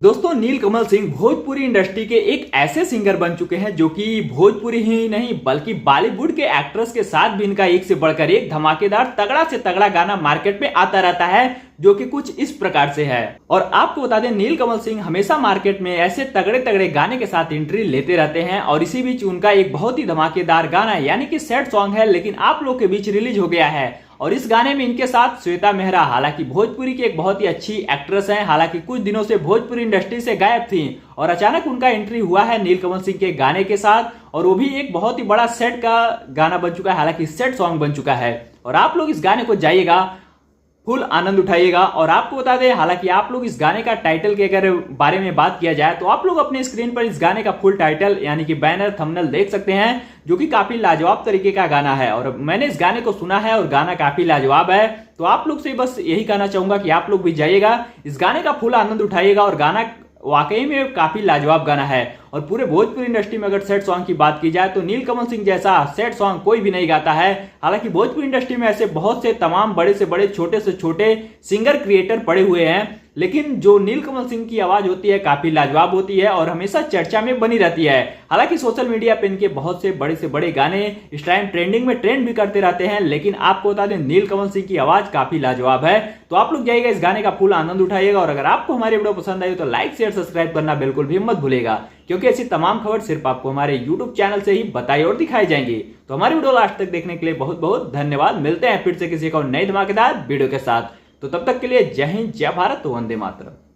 दोस्तों, नीलकमल सिंह भोजपुरी इंडस्ट्री के एक ऐसे सिंगर बन चुके हैं जो कि भोजपुरी ही नहीं बल्कि बॉलीवुड के एक्ट्रेस के साथ भी इनका एक से बढ़कर एक धमाकेदार तगड़ा से तगड़ा गाना मार्केट में आता रहता है, जो कि कुछ इस प्रकार से है। और आपको बता दें, नीलकमल सिंह हमेशा मार्केट में ऐसे तगड़े तगड़े गाने के साथ एंट्री लेते रहते हैं और इसी बीच उनका एक बहुत ही धमाकेदार गाना यानी कि सैड सॉन्ग है, लेकिन आप लोग के बीच रिलीज हो गया है। और इस गाने में इनके साथ श्वेता मेहरा, हालांकि भोजपुरी की एक बहुत ही अच्छी एक्ट्रेस हैं, हालांकि कुछ दिनों से भोजपुरी इंडस्ट्री से गायब थी और अचानक उनका एंट्री हुआ है नीलकमल सिंह के गाने के साथ, और वो भी एक बहुत ही बड़ा सेट का गाना बन चुका है, हालांकि सेट सॉन्ग बन चुका है। और आप लोग इस गाने को जाइएगा, फुल आनंद उठाइएगा। और आपको बता दें, हालांकि आप लोग इस गाने का टाइटल के अगर बारे में बात किया जाए तो आप लोग अपने स्क्रीन पर इस गाने का फुल टाइटल यानी कि बैनर थंबनेल देख सकते हैं, जो कि काफी लाजवाब तरीके का गाना है। और मैंने इस गाने को सुना है और गाना काफी लाजवाब है, तो आप लोग से बस यही कहना चाहूंगा कि आप लोग भी जाइएगा, इस गाने का फुल आनंद उठाइएगा। और गाना वाकई में काफी लाजवाब गाना है। और पूरे भोजपुरी इंडस्ट्री में अगर सैड सॉन्ग की बात की जाए तो नीलकमल सिंह जैसा सैड सॉन्ग कोई भी नहीं गाता है। हालांकि भोजपुरी इंडस्ट्री में ऐसे बहुत से तमाम बड़े से बड़े छोटे से छोटे सिंगर क्रिएटर पड़े हुए हैं, लेकिन जो नीलकमल सिंह की आवाज होती है काफी लाजवाब होती है और हमेशा चर्चा में बनी रहती है। हालांकि सोशल मीडिया पे इनके बहुत से बड़े गाने इस टाइम ट्रेंडिंग में ट्रेंड भी करते रहते हैं, लेकिन आपको बता दें नीलकमल सिंह की आवाज काफी लाजवाब है। तो आप लोग जाइएगा, इस गाने का फुल आनंद उठाइएगा। और अगर आपको हमारी वीडियो पसंद आई तो लाइक शेयर सब्सक्राइब करना बिल्कुल भी मत भूलेगा, क्योंकि ऐसी तमाम खबर सिर्फ आपको हमारे YouTube चैनल से ही बताई और दिखाई जाएंगी। तो हमारी वीडियो लास्ट तक देखने के लिए बहुत बहुत धन्यवाद। मिलते हैं फिर से किसी को नई धमाकेदार वीडियो के साथ। तो तब तक के लिए जय हिंद, जय भारत, वंदे मातरम।